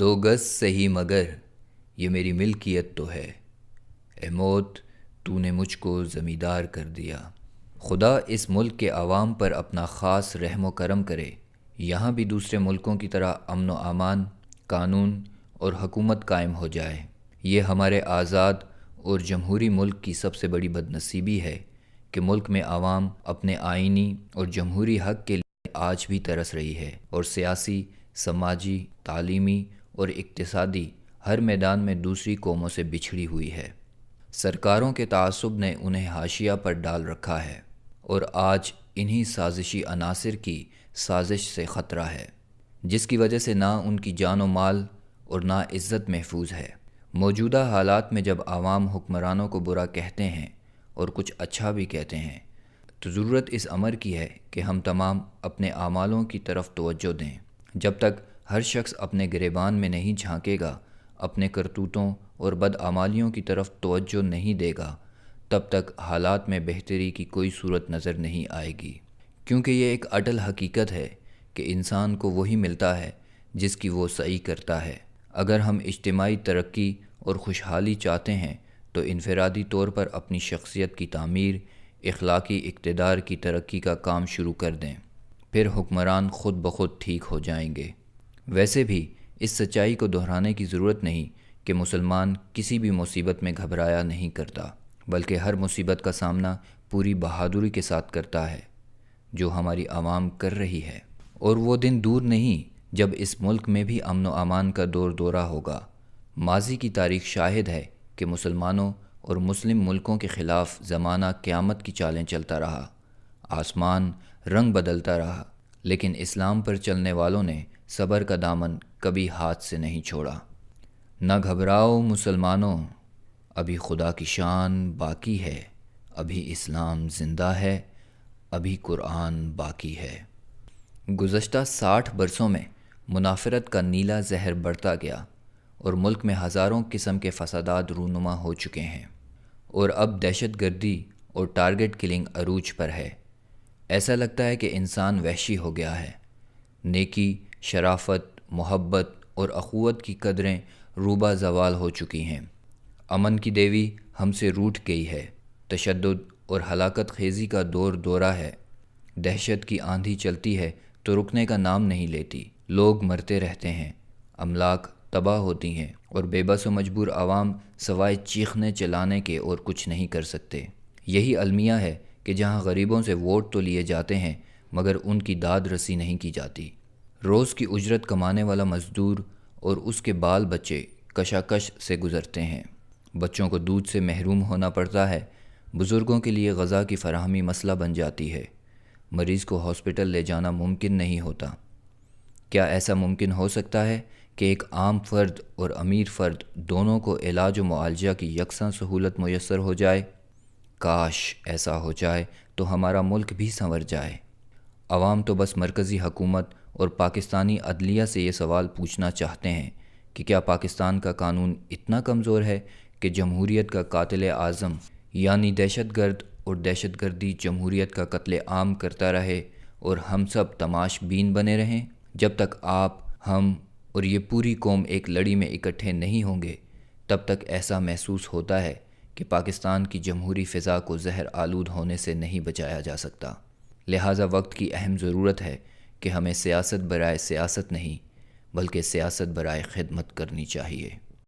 دو گز سہی مگر یہ میری ملکیت تو ہے، اے موت تو نے مجھ کو زمیندار کر دیا۔ خدا اس ملک کے عوام پر اپنا خاص رحم و کرم کرے، یہاں بھی دوسرے ملکوں کی طرح امن و امان، قانون اور حکومت قائم ہو جائے۔ یہ ہمارے آزاد اور جمہوری ملک کی سب سے بڑی بدنصیبی ہے کہ ملک میں عوام اپنے آئینی اور جمہوری حق کے لیے آج بھی ترس رہی ہے اور سیاسی، سماجی، تعلیمی اور اقتصادی ہر میدان میں دوسری قوموں سے بچھڑی ہوئی ہے۔ سرکاروں کے تعصب نے انہیں حاشیہ پر ڈال رکھا ہے اور آج انہی سازشی عناصر کی سازش سے خطرہ ہے، جس کی وجہ سے نہ ان کی جان و مال اور نہ عزت محفوظ ہے۔ موجودہ حالات میں جب عوام حکمرانوں کو برا کہتے ہیں اور کچھ اچھا بھی کہتے ہیں تو ضرورت اس امر کی ہے کہ ہم تمام اپنے اعمالوں کی طرف توجہ دیں۔ جب تک ہر شخص اپنے گریبان میں نہیں جھانکے گا، اپنے کرتوتوں اور بدعمالیوں کی طرف توجہ نہیں دے گا، تب تک حالات میں بہتری کی کوئی صورت نظر نہیں آئے گی، کیونکہ یہ ایک اٹل حقیقت ہے کہ انسان کو وہی ملتا ہے جس کی وہ سعی کرتا ہے۔ اگر ہم اجتماعی ترقی اور خوشحالی چاہتے ہیں تو انفرادی طور پر اپنی شخصیت کی تعمیر، اخلاقی اقتدار کی ترقی کا کام شروع کر دیں، پھر حکمران خود بخود ٹھیک ہو جائیں گے۔ ویسے بھی اس سچائی کو دہرانے کی ضرورت نہیں کہ مسلمان کسی بھی مصیبت میں گھبرایا نہیں کرتا، بلکہ ہر مصیبت کا سامنا پوری بہادری کے ساتھ کرتا ہے، جو ہماری عوام کر رہی ہے۔ اور وہ دن دور نہیں جب اس ملک میں بھی امن و امان کا دور دورہ ہوگا۔ ماضی کی تاریخ شاہد ہے کہ مسلمانوں اور مسلم ملکوں کے خلاف زمانہ قیامت کی چالیں چلتا رہا، آسمان رنگ بدلتا رہا، لیکن اسلام پر چلنے والوں نے صبر کا دامن کبھی ہاتھ سے نہیں چھوڑا۔ نہ گھبراؤ مسلمانوں، ابھی خدا کی شان باقی ہے، ابھی اسلام زندہ ہے، ابھی قرآن باقی ہے۔ گزشتہ 60 برسوں میں منافرت کا نیلا زہر بڑھتا گیا اور ملک میں ہزاروں قسم کے فسادات رونما ہو چکے ہیں، اور اب دہشت گردی اور ٹارگٹ کلنگ عروج پر ہے۔ ایسا لگتا ہے کہ انسان وحشی ہو گیا ہے۔ نیکی، شرافت، محبت اور اخوت کی قدریں روبہ زوال ہو چکی ہیں۔ امن کی دیوی ہم سے روٹھ گئی ہے۔ تشدد اور ہلاکت خیزی کا دور دورہ ہے۔ دہشت کی آندھی چلتی ہے تو رکنے کا نام نہیں لیتی۔ لوگ مرتے رہتے ہیں، املاک تباہ ہوتی ہیں، اور بے بس و مجبور عوام سوائے چیخنے چلانے کے اور کچھ نہیں کر سکتے۔ یہی المیہ ہے کہ جہاں غریبوں سے ووٹ تو لیے جاتے ہیں مگر ان کی داد رسی نہیں کی جاتی۔ روز کی اجرت کمانے والا مزدور اور اس کے بال بچے کشاکش سے گزرتے ہیں۔ بچوں کو دودھ سے محروم ہونا پڑتا ہے، بزرگوں کے لیے غذا کی فراہمی مسئلہ بن جاتی ہے، مریض کو ہاسپٹل لے جانا ممکن نہیں ہوتا۔ کیا ایسا ممکن ہو سکتا ہے کہ ایک عام فرد اور امیر فرد دونوں کو علاج و معالجہ کی یکساں سہولت میسر ہو جائے؟ کاش ایسا ہو جائے تو ہمارا ملک بھی سنور جائے۔ عوام تو بس مرکزی حکومت اور پاکستانی عدلیہ سے یہ سوال پوچھنا چاہتے ہیں کہ کیا پاکستان کا قانون اتنا کمزور ہے کہ جمہوریت کا قاتل اعظم یعنی دہشت گرد اور دہشت گردی جمہوریت کا قتل عام کرتا رہے اور ہم سب تماش بین بنے رہیں؟ جب تک آپ، ہم اور یہ پوری قوم ایک لڑی میں اکٹھے نہیں ہوں گے، تب تک ایسا محسوس ہوتا ہے کہ پاکستان کی جمہوری فضا کو زہر آلود ہونے سے نہیں بچایا جا سکتا۔ لہٰذا وقت کی اہم ضرورت ہے کہ ہمیں سیاست برائے سیاست نہیں بلکہ سیاست برائے خدمت کرنی چاہیے۔